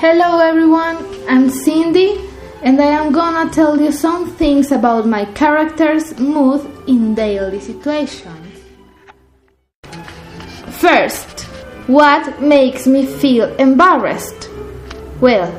Hello everyone, I'm Cindy and I am gonna tell you some things about my character's mood in daily situations. First, what makes me feel embarrassed? Well,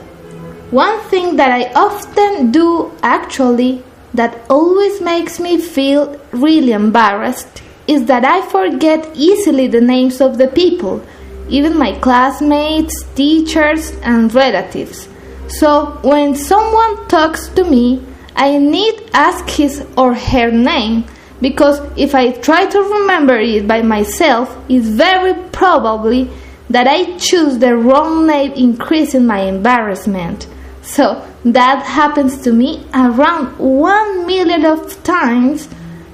one thing that I often do actually that always makes me feel really embarrassed is that I forget easily the names of the people, even my classmates, teachers, and relatives. So when someone talks to me, I need ask his or her name, because if I try to remember it by myself, it's very probably that I choose the wrong name, increasing my embarrassment. So that happens to me around 1 million of times,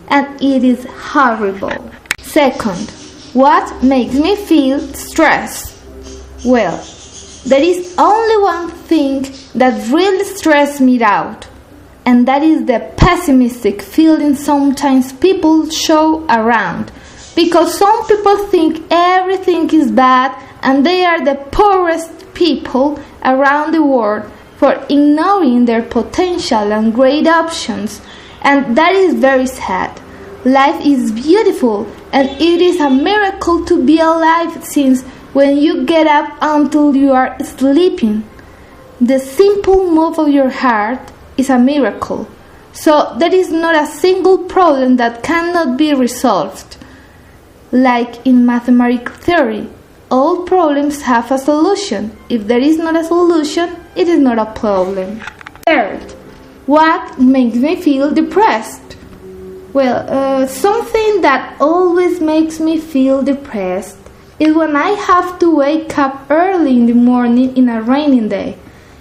and it is horrible. Second, what makes me feel stressed? Well, there is only one thing that really stresses me out, and that is the pessimistic feeling sometimes people show around, because some people think everything is bad and they are the poorest people around the world for ignoring their potential and great options, and that is very sad. Life is beautiful and it is a miracle to be alive, since when you get up until you are sleeping, the simple move of your heart is a miracle. So there is not a single problem that cannot be resolved. Like in mathematical theory, all problems have a solution. If there is not a solution, it is not a problem. Third, what makes me feel depressed? Well, something that always makes me feel depressed is when I have to wake up early in the morning in a rainy day.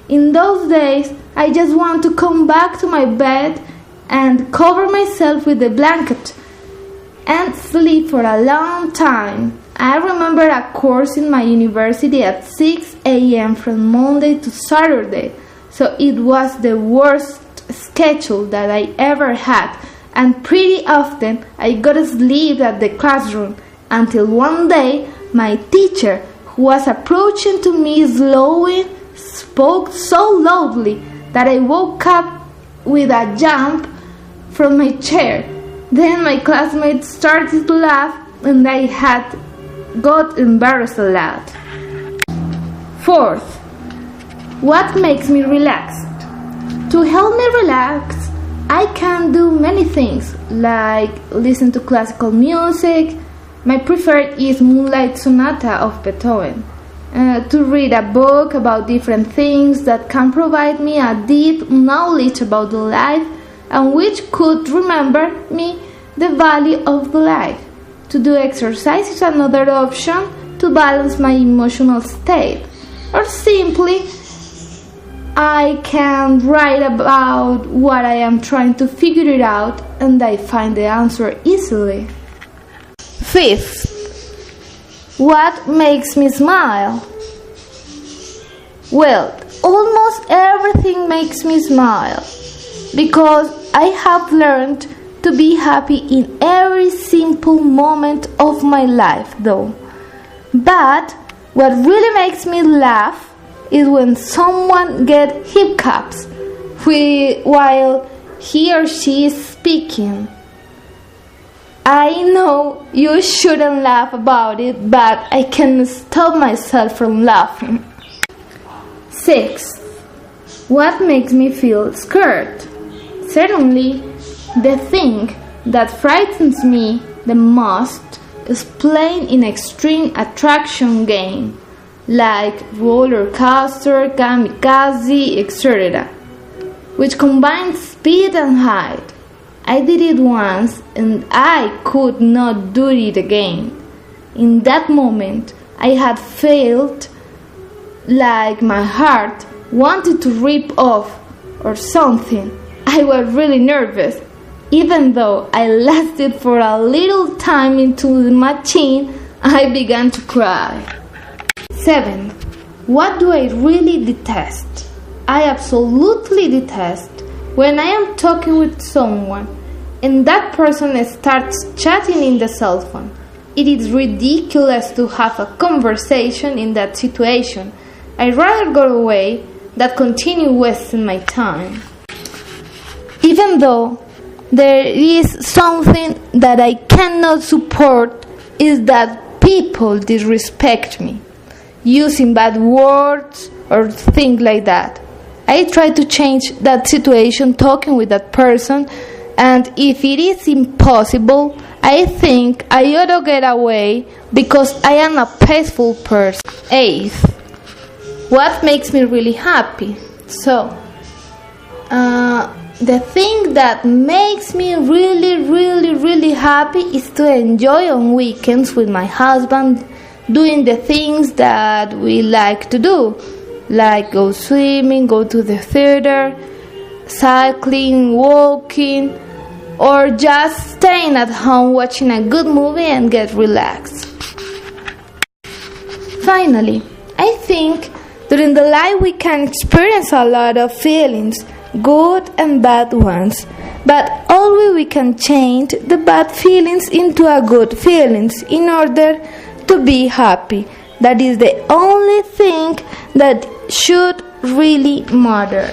In those days, I just want to come back to my bed and cover myself with a blanket and sleep for a long time. I remember a course in my university at 6 a.m. from Monday to Saturday, so it was the worst schedule that I ever had. And pretty often I got to sleep at the classroom until one day my teacher, who was approaching to me slowly, spoke so loudly that I woke up with a jump from my chair. Then my classmates started to laugh and I had got embarrassed a lot. Fourth, what makes me relaxed? To help me relax, I can do many things, like listen to classical music. My preferred is Moonlight Sonata of Beethoven. To read a book about different things that can provide me a deep knowledge about the life and which could remember me the value of the life. To do exercise is another option to balance my emotional state. Or simply, I can write about what I am trying to figure it out and I find the answer easily. Fifth, what makes me smile? Well, almost everything makes me smile, because I have learned to be happy in every simple moment of my life though. But what really makes me laugh is when someone gets hiccups while he or she is speaking. I know you shouldn't laugh about it, but I can't stop myself from laughing. Sixth, what makes me feel scared? Certainly, the thing that frightens me the most is playing in extreme attraction game, like roller coaster, kamikaze, etc., which combines speed and height. I did it once and I could not do it again. In that moment, I had felt like my heart wanted to rip off or something. I was really nervous. Even though I lasted for a little time into the machine, I began to cry. 7. What do I really detest? I absolutely detest when I am talking with someone and that person starts chatting in the cell phone. It is ridiculous to have a conversation in that situation, I'd rather go away than continue wasting my time. Even though there is something that I cannot support, is that people disrespect me, using bad words or things like that. I try to change that situation talking with that person, and if it is impossible, I think I ought to get away because I am a peaceful person. 8th, what makes me really happy? So, the thing that makes me really happy is to enjoy on weekends with my husband, doing the things that we like to do, like go swimming, go to the theater, cycling, walking, or just staying at home watching a good movie and get relaxed. Finally, I think during the life we can experience a lot of feelings, good and bad ones, but always we can change the bad feelings into a good feelings in order to be happy. That is the only thing that should really matter.